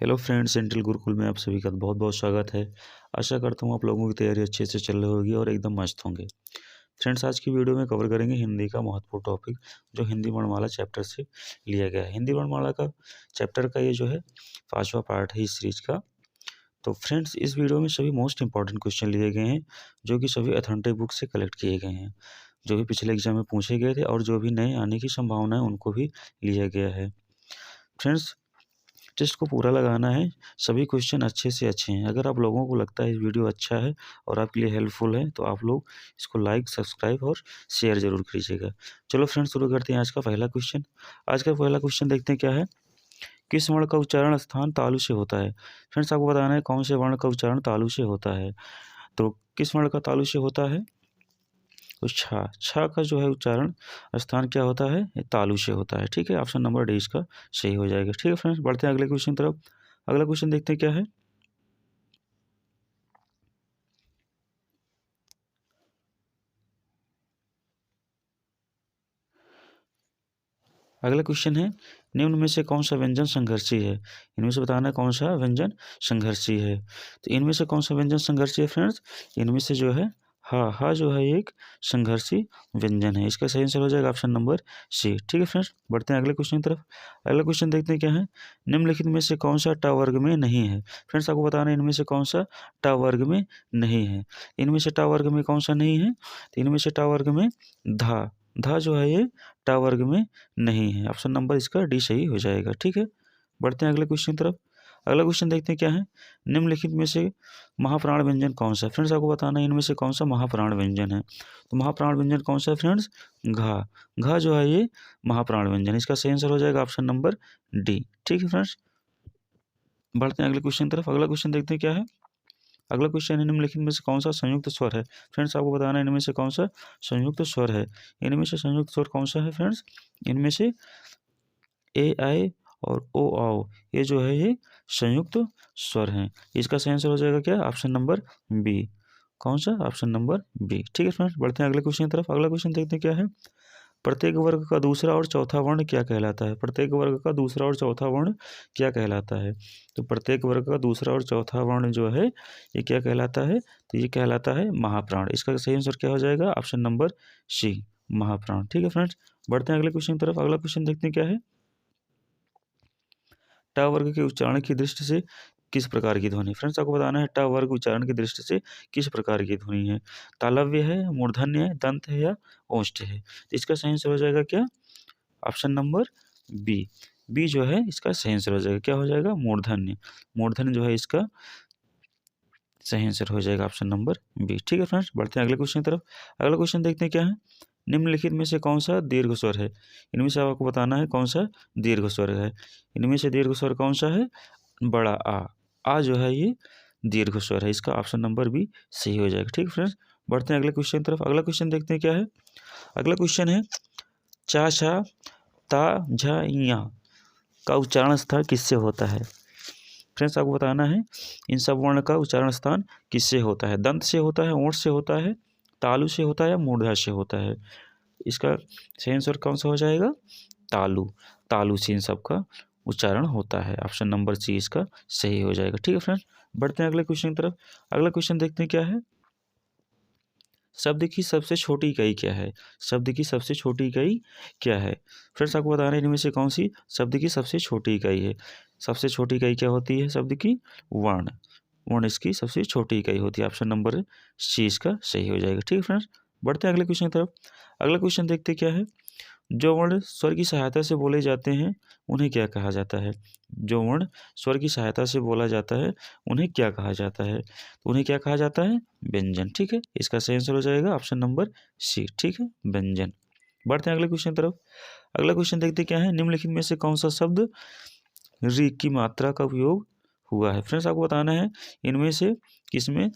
Hello friends, central Gurukul में आप सभी का बहुत बहुत स्वागत है। आशा करता हूँ आप लोगों की तैयारी अच्छे से चल रही होगी और एकदम मस्त होंगे। फ्रेंड्स, आज की वीडियो में कवर करेंगे हिंदी का महत्वपूर्ण टॉपिक जो हिंदी वर्णमाला चैप्टर से लिया गया है। हिंदी वर्णमाला का चैप्टर का ये जो है 5वां पार्ट है इस सीरीज का। तो फ्रेंड्स, इस वीडियो में सभी मोस्ट इंपॉर्टेंट क्वेश्चन लिए गए हैं जो कि सभी अथेंटिक बुक से कलेक्ट किए गए हैं, जो भी पिछले एग्जाम में पूछे गए थे और जो भी नए आने की संभावना है उनको भी लिया गया है। फ्रेंड्स, टेस्ट को पूरा लगाना है, सभी क्वेश्चन अच्छे से अच्छे हैं। अगर आप लोगों को लगता है इस वीडियो अच्छा है और आपके लिए हेल्पफुल है तो आप लोग इसको लाइक, सब्सक्राइब और शेयर जरूर कीजिएगा। चलो फ्रेंड्स, शुरू करते हैं आज का पहला क्वेश्चन। आज का पहला क्वेश्चन देखते हैं क्या है। किस वर्ण का उच्चारण स्थान तालु से होता है। फ्रेंड्स, आपको बताना है कौन से वर्ण का उच्चारण तालु से होता है। तो किस वर्ण का तालु से होता है? तो छा का जो है उच्चारण स्थान क्या होता है? ये तालु से होता है। ठीक है, ऑप्शन नंबर डी इसका सही हो जाएगा। ठीक है फ्रेंड्स, बढ़ते हैं अगले क्वेश्चन तरफ। अगला क्वेश्चन देखते हैं क्या है। अगला क्वेश्चन है, निम्न में से कौन सा व्यंजन संघर्षी है। इनमें से बताना है कौन सा व्यंजन संघर्षी है। तो इनमें से कौन सा व्यंजन संघर्षी है फ्रेंड्स? इनमें से जो है हा जो है एक संघर्षी व्यंजन है। इसका सही आंसर हो जाएगा ऑप्शन नंबर सी। ठीक है फ्रेंड्स, बढ़ते हैं अगले क्वेश्चन की तरफ। अगला क्वेश्चन देखते हैं क्या है। निम्नलिखित में से कौन सा टा वर्ग में नहीं है। फ्रेंड्स, आपको बताना है इनमें से कौन सा टा वर्ग में नहीं है। इनमें से टा वर्ग में कौन सा नहीं है? तो इनमें से टा वर्ग में धा जो है ये टा वर्ग में नहीं है। ऑप्शन नंबर इसका डी सही हो जाएगा। ठीक है, बढ़ते हैं अगले क्वेश्चन की तरफ। अगला क्वेश्चन देखते हैं क्या है। निम्नलिखित में से महाप्राण व्यंजन कौन सा है। फ्रेंड्स, आपको बताना है इनमें से कौन सा महाप्राण व्यंजन है। तो महाप्राण व्यंजन कौन सा है फ्रेंड्स? घा जो है ये महाप्राण व्यंजन। इसका सही आंसर हो जाएगा ऑप्शन नंबर डी। ठीक है फ्रेंड्स, बढ़ते हैं अगले क्वेश्चन की तरफ। अगला क्वेश्चन देखते हैं क्या है। अगला क्वेश्चन है, निम्नलिखित में से कौन सा संयुक्त स्वर है। फ्रेंड्स, आपको बताना है इनमें से कौन सा संयुक्त स्वर है। इनमें से संयुक्त स्वर कौन सा है फ्रेंड्स? इनमें से ए आई और ओ आओ, ये जो है ये संयुक्त स्वर हैं। इसका सही आंसर हो जाएगा क्या? Option number B. कौन सा? Option number B. ठीक है फ्रेंड्स, बढ़ते हैं अगले क्वेश्चन की तरफ। अगला क्वेश्चन देखते हैं क्या है। प्रत्येक वर्ग का दूसरा और चौथा वर्ण क्या कहलाता है। प्रत्येक वर्ग का दूसरा और चौथा वर्ण क्या कहलाता है। तो प्रत्येक वर्ग का दूसरा और चौथा वर्ण जो है ये क्या कहलाता है? तो ये कहलाता है महाप्राण। इसका सही आंसर क्या हो जाएगा? ऑप्शन नंबर सी, महाप्राण। ठीक है फ्रेंड्स, बढ़ते हैं अगले क्वेश्चन की तरफ। अगला क्वेश्चन देखते हैं क्या है। ट वर्ग के उच्चारण की दृष्टि से किस प्रकार की ध्वनि। फ्रेंड्स, आपको बताना है ट वर्ग उच्चारण की दृष्टि से किस प्रकार की ध्वनि है। तालव्य है, मूर्धन्य है, दंत है या ओष्ठ है। तो इसका सही आंसर हो जाएगा क्या? Option number B. बी जो है इसका सही आंसर हो जाएगा। क्या हो जाएगा? मूर्धन्य। मूर्धन्य जो है इसका सही आंसर हो जाएगा ऑप्शन नंबर बी। ठीक है फ्रेंड्स, बढ़ते हैं अगले क्वेश्चन की तरफ। अगला क्वेश्चन देखते हैं क्या है। निम्नलिखित में से कौन सा दीर्घ स्वर है। इनमें से आपको बताना है कौन सा दीर्घ स्वर है। इनमें से दीर्घ स्वर कौन सा है? बड़ा आ जो है ये दीर्घ स्वर है। इसका ऑप्शन नंबर बी सही हो जाएगा। ठीक है फ्रेंड्स, बढ़ते हैं अगले क्वेश्चन की तरफ। अगला क्वेश्चन देखते हैं क्या है। अगला क्वेश्चन है, चा छा ता झा या का उच्चारण स्थान किससे होता है। फ्रेंड्स, आपको बताना है इन सब वर्ण का उच्चारण स्थान किससे होता है। दंत से होता है, ओंठ से होता है, तालु से होता है या मूर्धा से होता है। इसका सही आंसर कौन सा हो जाएगा? तालु। तालु से इन सब का उच्चारण होता है। ऑप्शन नंबर सी इसका सही हो जाएगा। ठीक है फ्रेंड्स, बढ़ते हैं अगले क्वेश्चन की तरफ। अगला क्वेश्चन देखते हैं क्या है। शब्द की सबसे छोटी इकाई क्या है। शब्द की सबसे छोटी इकाई क्या है। फ्रेंड्स, आपको बताना है इनमें से कौन सी शब्द की सबसे छोटी इकाई है। सबसे छोटी इकाई क्या होती है शब्द की? वर्ण। वर्ण इसकी सबसे छोटी इकाई होती है। ऑप्शन नंबर सी इसका सही हो जाएगा। ठीक है फ्रेंड्स, बढ़ते हैं अगले क्वेश्चन की तरफ। अगला क्वेश्चन देखते क्या है। जो वर्ण स्वर की सहायता से बोले जाते हैं उन्हें क्या कहा जाता है। जो वर्ण स्वर की सहायता से बोला जाता है उन्हें क्या कहा जाता है। तो उन्हें क्या कहा जाता है? व्यंजन। ठीक है, इसका सही आंसर हो जाएगा ऑप्शन नंबर सी। ठीक है, व्यंजन। बढ़ते हैं अगले क्वेश्चन तरफ। अगला क्वेश्चन देखते क्या है। निम्नलिखित में से कौन सा शब्द री की मात्रा का उपयोग हुआ है। फ्रेंड्स, आपको बताना है इनमें से किसमें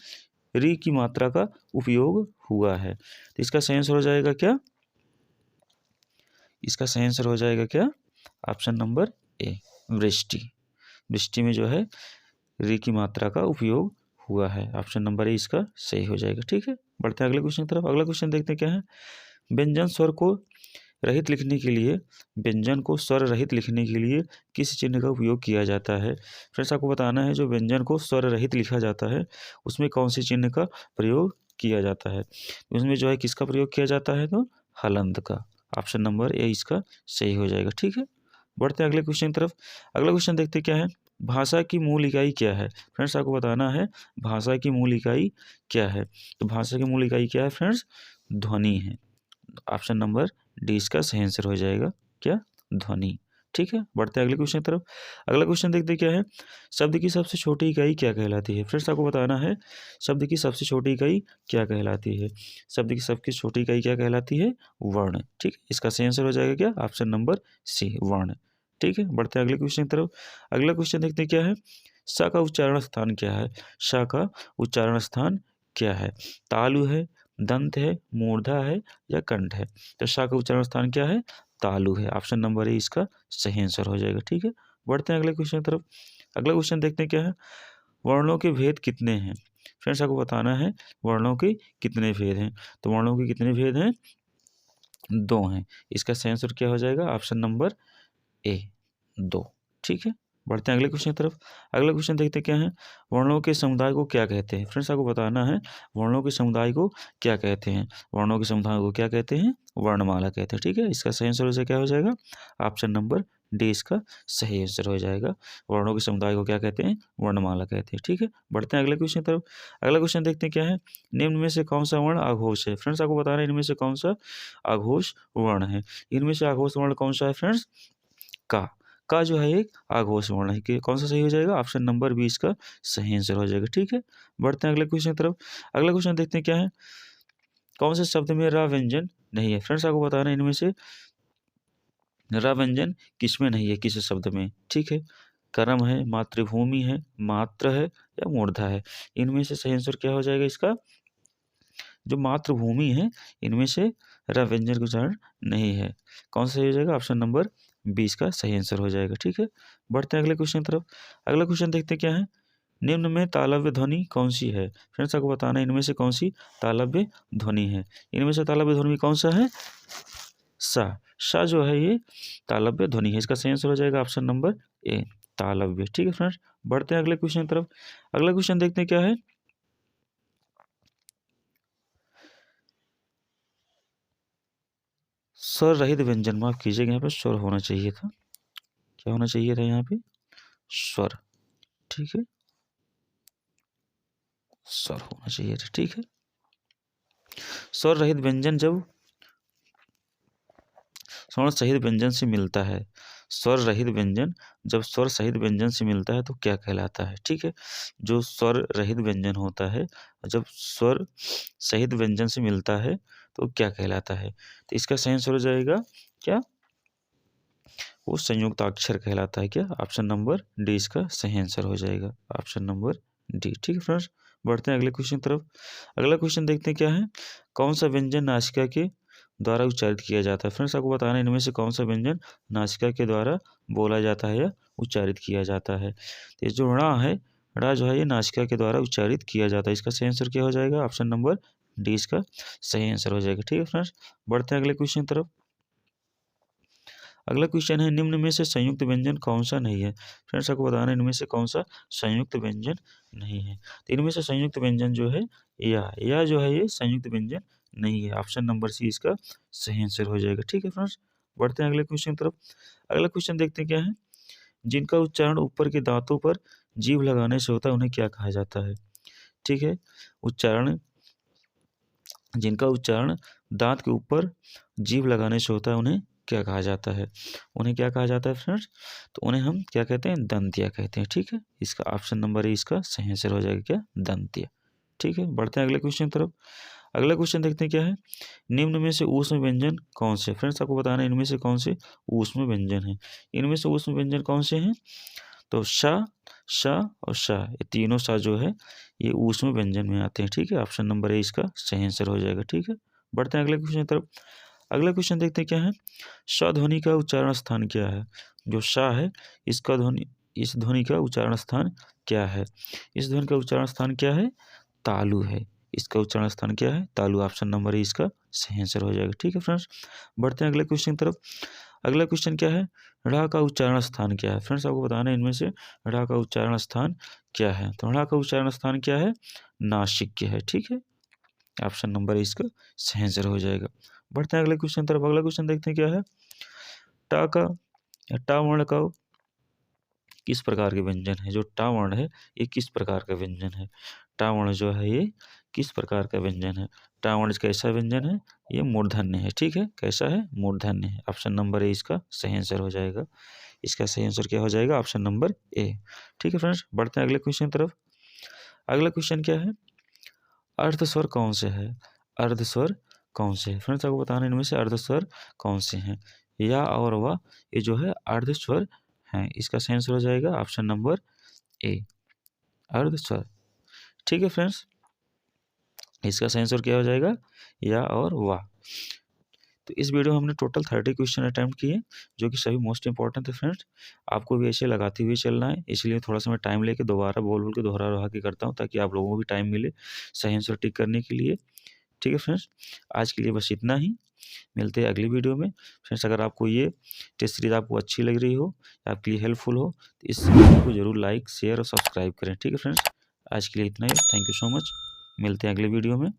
री की मात्रा का उपयोग हुआ है। तो इसका सही आंसर हो जाएगा क्या? इसका सही आंसर हो जाएगा क्या? ऑप्शन नंबर ए, वृष्टि। वृष्टि में जो है री की मात्रा का उपयोग हुआ है। ऑप्शन नंबर ए इसका सही हो जाएगा। ठीक है, बढ़ते हैं अगले क्वेश्चन की तरफ। अगला क्वेश्चन देखते हैं क्या है। व्यंजन स्वर को रहित लिखने के लिए, व्यंजन को स्वर रहित लिखने के लिए किस चिन्ह का उपयोग किया जाता है? फ्रेंड्स आपको बताना है जो व्यंजन को स्वर रहित लिखा जाता है उसमें कौन से चिन्ह का प्रयोग किया जाता है? उसमें जो है किसका प्रयोग किया जाता है? तो हलंत का। ऑप्शन नंबर ए इसका सही हो जाएगा। ठीक है, बढ़ते हैं अगले क्वेश्चन की तरफ। अगला क्वेश्चन देखते क्या है? भाषा की मूल इकाई क्या है? फ्रेंड्स आपको बताना है भाषा की मूल इकाई क्या है? तो भाषा की मूल इकाई क्या है फ्रेंड्स? ध्वनि है। ऑप्शन नंबर डी इसका सही आंसर हो जाएगा। क्या? ध्वनि। ठीक है, बढ़ते हैं अगले क्वेश्चन की तरफ। अगला क्वेश्चन देखते क्या है? शब्द की सबसे छोटी इकाई क्या कहलाती है? फ्रेंड्स आपको बताना है शब्द की सबसे छोटी इकाई क्या कहलाती है? शब्द की सबसे छोटी इकाई क्या कहलाती है? वर्ण। ठीक, इसका सही आंसर हो जाएगा क्या? ऑप्शन नंबर सी, वर्ण। ठीक है, बढ़ते हैं अगले क्वेश्चन की तरफ। अगला क्वेश्चन देखते क्या है? स का उच्चारण स्थान क्या है? श का उच्चारण स्थान क्या है? तालु है, दंत है, मूर्धा है या कंठ है? तो श का उच्चारण स्थान क्या है? तालु है। ऑप्शन नंबर ए इसका सही आंसर हो जाएगा। ठीक है, बढ़ते हैं अगले क्वेश्चन की तरफ। अगला क्वेश्चन देखते हैं क्या है? वर्णों के भेद कितने हैं? फ्रेंड्स आपको बताना है वर्णों के कितने भेद हैं? तो वर्णों के कितने भेद हैं? 2 हैं। इसका सही आंसर क्या हो जाएगा? Option number A, 2। ठीक है, बढ़ते हैं अगले क्वेश्चन की तरफ। अगला क्वेश्चन देखते क्या है? वर्णों के समुदाय को क्या कहते हैं? फ्रेंड्स आपको बताना है वर्णों के समुदाय को क्या कहते हैं? वर्णों के समुदाय को क्या कहते हैं? वर्णमाला कहते हैं। ठीक है, इसका सही आंसर क्या हो जाएगा? ऑप्शन नंबर डी इसका सही आंसर हो जाएगा। वर्णों के समुदाय को क्या कहते हैं? वर्णमाला कहते हैं। ठीक है, बढ़ते हैं अगले क्वेश्चन की तरफ। अगला क्वेश्चन देखते हैं क्या है? निम्न में से कौन सा वर्ण अघोष है? फ्रेंड्स आपको बताना है इनमें से कौन सा अघोष वर्ण है? इनमें से अघोष वर्ण कौन सा है फ्रेंड्स? का जो है एक अघोष वर्ण है कि कौन सा सही हो जाएगा? ऑप्शन नंबर बी इसका सही आंसर हो जाएगा। ठीक है, बढ़ते हैं अगले क्वेश्चन की तरफ। अगला क्वेश्चन देखते हैं क्या है? कौन से शब्द में र व्यंजन नहीं है? फ्रेंड्स आपको बताना है इनमें से र व्यंजन किसमें नहीं है? किस शब्द में? ठीक है, कर्म है, मातृभूमि है, मात्र है या मूर्धा है? इनमें से सही आंसर क्या हो जाएगा इसका? जो मातृभूमि है इनमें से र व्यंजन का उच्चारण नहीं है। कौन सा सही हो जाएगा? ऑप्शन नंबर बी इसका सही आंसर हो जाएगा। ठीक है, बढ़ते हैं अगले क्वेश्चन की तरफ। अगला क्वेश्चन देखते क्या है? निम्न में तालव्य ध्वनि कौन सी है? फ्रेंड्स आपको बताना है इनमें से कौन सी तालव्य ध्वनि है? इनमें से तालव्य ध्वनि कौन सा है? सा। सा जो है ये तालव्य ध्वनि है। इसका सही आंसर हो जाएगा ऑप्शन नंबर ए, तालव्य। ठीक है फ्रेंड्स, बढ़ते हैं अगले क्वेश्चन की तरफ। अगला क्वेश्चन देखते हैं क्या है? स्वर रहित व्यंजन, माफ कीजिएगा यहाँ पे स्वर होना चाहिए था। क्या होना चाहिए था यहाँ पे? स्वर। ठीक है, स्वर होना चाहिए था। ठीक है, स्वर रहित व्यंजन जब स्वर सहित व्यंजन से मिलता है, स्वर रहित व्यंजन जब स्वर सहित व्यंजन से मिलता है तो क्या कहलाता है? ठीक है, जो स्वर रहित व्यंजन होता है जब स्वर सहित व्यंजन से मिलता है तो क्या कहलाता है? तो इसका सही आंसर हो जाएगा क्या? वो संयुक्ताक्षर कहलाता है। क्या? ऑप्शन नंबर डी इसका सही आंसर हो जाएगा। Option number D. ठीक है फ्रेंड्स, बढ़ते हैं अगले क्वेश्चन की तरफ। अगला क्वेश्चन देखते हैं क्या है? कौन सा व्यंजन नासिका के द्वारा उच्चारित किया जाता है? फ्रेंड्स आपको बताना है इनमें से कौन सा व्यंजन नासिका के द्वारा बोला जाता है या उच्चारित किया जाता है? तो ये जो ण है, ण जो है ये नासिका के द्वारा उच्चारित किया जाता है। इसका सही आंसर क्या हो जाएगा? ऑप्शन नंबर डी इसका सही आंसर हो जाएगा। ठीक है फ्रेंड्स, बढ़ते हैं अगले क्वेश्चन की तरफ। अगला क्वेश्चन है निम्न में से संयुक्त व्यंजन कौन सा नहीं है? फ्रेंड्स आपको बताना है इनमें से कौन सा संयुक्त व्यंजन नहीं है? तो इनमें से संयुक्त व्यंजन जो है या जो है ये संयुक्त व्यंजन नहीं है। ऑप्शन नंबर सी इसका सही आंसर हो जाएगा। ठीक है फ्रेंड्स, बढ़ते हैं अगले क्वेश्चन की तरफ। अगला क्वेश्चन देखते हैं क्या है? जिनका उच्चारण ऊपर के दांतों पर जीभ लगाने से होता है उन्हें क्या कहा जाता है? ठीक है, उच्चारण जिनका उच्चारण दांत के ऊपर जीभ लगाने से होता है उन्हें क्या कहा जाता है? उन्हें क्या कहा जाता है फ्रेंड्स? तो उन्हें हम क्या कहते हैं? दंतिया कहते हैं। ठीक है, इसका ऑप्शन नंबर ए इसका सही आंसर हो जाएगा क्या? दंतिया। ठीक है, बढ़ते हैं अगले क्वेश्चन की तरफ। अगला क्वेश्चन देखते हैं क्या है? निम्न में से ऊष्म व्यंजन कौन से? फ्रेंड्स आपको बताना है इनमें से कौन से ऊष्म व्यंजन है? इनमें से ऊष्म व्यंजन कौन से हैं? तो श, श और श, ये तीनों श जो है ये ऊष्म व्यंजन में आते हैं। ठीक है, ऑप्शन नंबर ए इसका सही आंसर हो जाएगा। ठीक है, बढ़ते हैं अगले क्वेश्चन की तरफ। अगला क्वेश्चन देखते हैं क्या है? श ध्वनि का उच्चारण स्थान क्या है? जो श है इसका ध्वनि इस ध्वनि का उच्चारण स्थान क्या है? इस ध्वनि का उच्चारण स्थान क्या है? तालु है। इसका उच्चारण स्थान क्या है? तालु। ऑप्शन नंबर ए इसका सही आंसर हो जाएगा। ठीक है फ्रेंड्स, बढ़ते हैं अगले क्वेश्चन की तरफ। अगला क्वेश्चन क्या है, ढ़ का उच्चारण स्थान क्या है। फ्रेंड्स आपको बताना है इनमें से ढ़ का उच्चारण स्थान क्या है। तो ढ़ का उच्चारण स्थान क्या है, नासिक के है। ठीक है, ऑप्शन नंबर इसका सही आंसर हो जाएगा। बढ़ते हैं अगले क्वेश्चन तरफ। अगला क्वेश्चन देखते हैं क्या है, टा का या टा वर्ण का किस प्रकार के व्यंजन है। जो टा वर्ण है ये किस प्रकार का व्यंजन है। टा वर्ण जो है ये किस प्रकार का व्यंजन है। टा वर्ण कैसा व्यंजन है, ये मूर्धन्य है। ठीक है, कैसा है, मूर्धन्य है। ऑप्शन नंबर ए इसका सही आंसर हो जाएगा। इसका सही आंसर क्या हो जाएगा, ऑप्शन नंबर ए। ठीक है फ्रेंड्स, बढ़ते हैं अगले क्वेश्चन तरफ। अगला क्वेश्चन क्या है, अर्धस्वर कौन से है। अर्धस्वर कौन से है। फ्रेंड्स आपको बताना इनमें से अर्धस्वर कौन से हैं। या और व ये जो है अर्धस्वर हैं। इसका सही आंसर हो जाएगा ऑप्शन नंबर ए, अर्धस्वर। ठीक है फ्रेंड्स, इसका सही आंसर क्या हो जाएगा, या और वाह। तो इस वीडियो में हमने टोटल 30 क्वेश्चन अटैम्प्ट किए, जो कि सभी मोस्ट इंपॉर्टेंट थे फ्रेंड्स। आपको भी ऐसे लगाते हुए चलना है, इसलिए थोड़ा सा मैं टाइम लेके दोबारा बोल बोल के दोहरा रहा के करता हूँ, ताकि आप लोगों को भी टाइम मिले सही आंसर टिक करने के लिए। ठीक है फ्रेंड्स, आज के लिए बस इतना ही। मिलते हैं अगली वीडियो में। फ्रेंड्स अगर आपको ये टेस्ट सीरीज आपको अच्छी लग रही हो, आपके लिए हेल्पफुल हो, तो इस वीडियो को जरूर लाइक, शेयर और सब्सक्राइब करें। ठीक है फ्रेंड्स, आज के लिए इतना ही। Thank you so much. मिलते हैं अगले वीडियो में।